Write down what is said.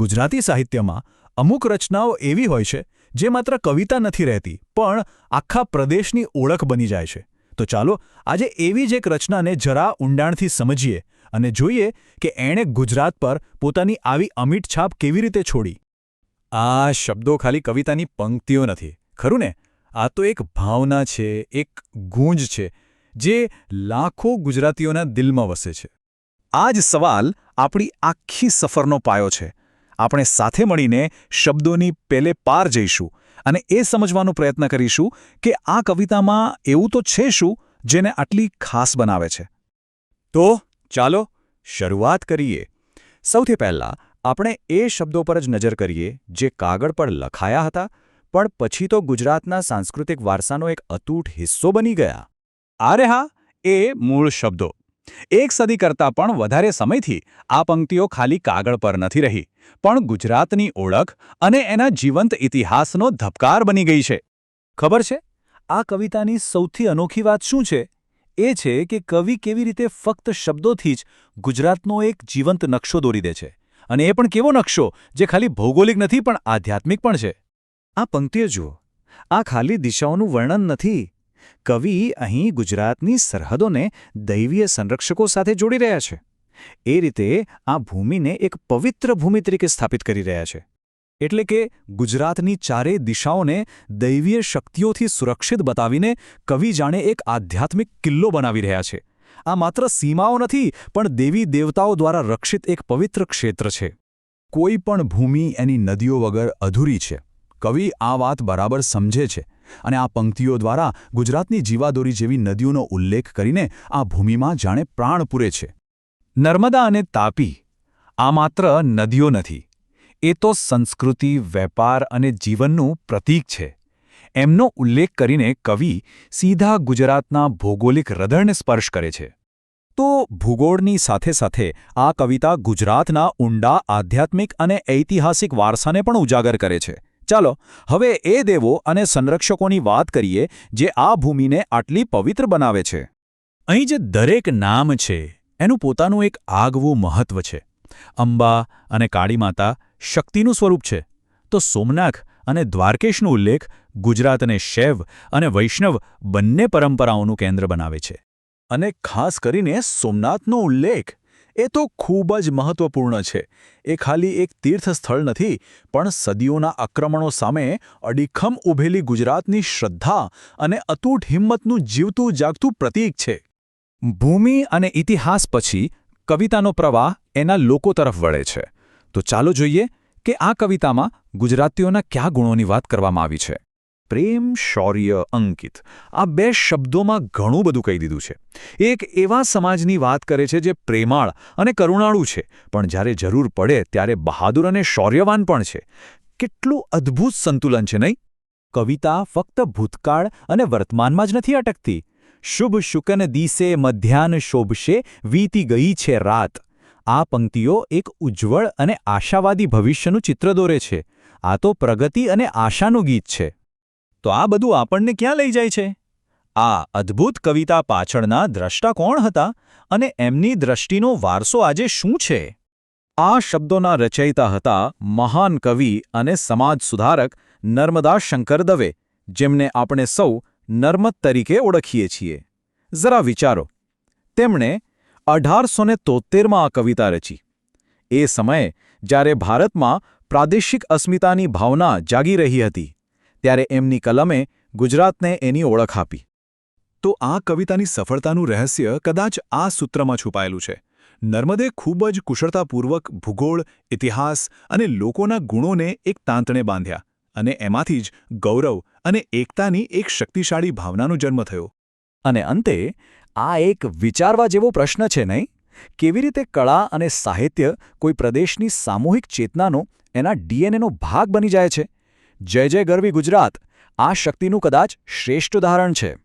ગુજરાતી સાહિત્યમાં અમુક રચનાઓ એવી હોય છે જે માત્ર કવિતા નથી રહેતી પણ આખા પ્રદેશની ઓળખ બની જાય છે. તો ચાલો આજે એવી જ એક રચનાને જરા ઊંડાણથી સમજીએ અને જોઈએ કે એણે ગુજરાત પર પોતાની આવી અમીટ છાપ કેવી રીતે છોડી. આ શબ્દો ખાલી કવિતાની પંક્તિઓ નથી, ખરું ને? આ તો એક ભાવના છે, એક ગૂંજ છે જે લાખો ગુજરાતીઓના દિલમાં વસે છે. આ જ સવાલ આપણી આખી સફરનો પાયો છે. આપણે સાથે મળીને શબ્દોની પેલે પાર જઈશું અને એ સમજવાનો પ્રયત્ન કરીશું કે આ કવિતામાં એવું તો છે શું જેને આટલી ખાસ બનાવે છે. તો ચાલો શરૂઆત કરીએ. સૌથી પહેલાં આપણે એ શબ્દો પર જ નજર કરીએ જે કાગળ પર લખાયા હતા પણ પછી તો ગુજરાતના સાંસ્કૃતિક વારસાનો એક અતૂટ હિસ્સો બની ગયા. અરે હા, એ મૂળ શબ્દો. એક સદી કરતાં પણ વધારે સમયથી આ પંક્તિઓ ખાલી કાગળ પર નથી રહી પણ ગુજરાતની ઓળખ અને એના જીવંત ઇતિહાસનો ધબકાર બની ગઈ છે. ખબર છે, આ કવિતાની સૌથી અનોખી વાત શું છે? એ છે કે કવિ કેવી રીતે ફક્ત શબ્દોથી જ ગુજરાતનો એક જીવંત નકશો દોરી દે છે. અને એ પણ કેવો નકશો જે ખાલી ભૌગોલિક નથી પણ આધ્યાત્મિક પણ છે. આ પંક્તિઓ જુઓ, આ ખાલી દિશાઓનું વર્ણન નથી. કવિ અહીં ગુજરાતની સરહદોને દૈવીય સંરક્ષકો સાથે જોડી રહ્યા છે. એ રીતે આ ભૂમિને એક પવિત્ર ભૂમિ તરીકે સ્થાપિત કરી રહ્યા છે. એટલે કે ગુજરાતની ચારેય દિશાઓને દૈવીય શક્તિઓથી સુરક્ષિત બતાવીને કવિ જાણે એક આધ્યાત્મિક કિલ્લો બનાવી રહ્યા છે. આ માત્ર સીમાઓ નથી પણ દેવી દેવતાઓ દ્વારા રક્ષિત એક પવિત્ર ક્ષેત્ર છે. કોઈ પણ ભૂમિ એની નદીઓ વગર અધૂરી છે. કવિ આ વાત બરાબર સમજે છે અને આ પંક્તિઓ દ્વારા ગુજરાતની જીવાદોરી જેવી નદીઓનો ઉલ્લેખ કરીને આ ભૂમિમાં જાણે પ્રાણ પૂરે છે. નર્મદા અને તાપી આ માત્ર નદીઓ નથી, એ તો સંસ્કૃતિ, વેપાર અને જીવનનું પ્રતીક છે. એમનો ઉલ્લેખ કરીને કવિ સીધા ગુજરાતના ભૌગોલિક હૃદયને સ્પર્શ કરે છે. તો ભૂગોળની સાથે સાથે આ કવિતા ગુજરાતના ઊંડા આધ્યાત્મિક અને ઐતિહાસિક વારસાને પણ ઉજાગર કરે છે. ચાલો હવે એ દેવો અને સંરક્ષકોની વાત કરીએ જે આ ભૂમિને આટલી પવિત્ર બનાવે છે. અહીં જે દરેક નામ છે એનું પોતાનું એક આગવું મહત્વ છે. અંબા અને કાળી માતા શક્તિનું સ્વરૂપ છે, તો સોમનાથ અને દ્વારકેશનો ઉલ્લેખ ગુજરાતને શૈવ અને વૈષ્ણવ બંને પરંપરાઓનું કેન્દ્ર બનાવે છે. અને ખાસ કરીને સોમનાથનો ઉલ્લેખ એ તો ખૂબ જ મહત્વપૂર્ણ છે. એ ખાલી એક તીર્થસ્થળ નથી પણ સદીઓના આક્રમણો સામે અડીખમ ઊભેલી ગુજરાતની શ્રદ્ધા અને અતૂટ હિંમતનું જીવતું જાગતું પ્રતીક છે. ભૂમિ અને ઇતિહાસ પછી કવિતાનો પ્રવાહ એના લોકો તરફ વળે છે. તો ચાલો જોઈએ કે આ કવિતામાં ગુજરાતીઓના કયા ગુણોની વાત કરવામાં આવી છે. પ્રેમ, શૌર્ય, અંકિત આ બે શબ્દોમાં ઘણું બધું કહી દીધું છે. એક એવા સમાજની વાત કરે છે જે પ્રેમાળ અને કરુણાળુ છે પણ જ્યારે જરૂર પડે ત્યારે બહાદુર અને શૌર્યવાન પણ છે. કેટલું અદ્ભુત સંતુલન છે, નહીં? કવિતા ફક્ત ભૂતકાળ અને વર્તમાનમાં જ નથી અટકતી. શુભ શુકન દિસે મધ્યાહ્ન શોભશે વીતી ગઈ છે રાત. આ પંક્તિઓ એક ઉજ્જવળ અને આશાવાદી ભવિષ્યનું ચિત્ર દોરે છે. આ તો પ્રગતિ અને આશાનું ગીત છે. તો આ બધું આપણને ક્યાં લઈ જાય છે? આ અદ્ભુત કવિતા પાછળના દ્રષ્ટા કોણ હતા અને એમની દ્રષ્ટિનો વારસો આજે શું છે? આ શબ્દોના રચયિતા હતા મહાન કવિ અને સમાજ સુધારક નર્મદા શંકર દવે, જેમને આપણે સૌ નર્મદ તરીકે ઓળખીએ છીએ. જરા વિચારો, તેમણે 1873માં આ કવિતા રચી. એ સમયે જ્યારે ભારતમાં પ્રાદેશિક અસ્મિતાની ભાવના જાગી રહી હતી ત્યારે એમની કલમે ગુજરાતને એની ઓળખ આપી. તો આ કવિતાની સફળતાનું રહસ્ય કદાચ આ સૂત્રમાં છુપાયેલું છે. નર્મદે ખૂબ જ કુશળતાપૂર્વક ભૂગોળ, ઇતિહાસ અને લોકોના ગુણોને એક તાંતણે બાંધ્યા અને એમાંથી જ ગૌરવ અને એકતાની એક શક્તિશાળી ભાવનાનો જન્મ થયો. અને અંતે આ એક વિચારવા જેવો પ્રશ્ન છે, નહીં? કેવી રીતે કળા અને સાહિત્ય કોઈ પ્રદેશની સામૂહિક ચેતનાનો, એના ડીએનએનો ભાગ બની જાય છે? જય જય ગરવી ગુજરાત આ શક્તિનું કદાચ શ્રેષ્ઠ ઉદાહરણ છે.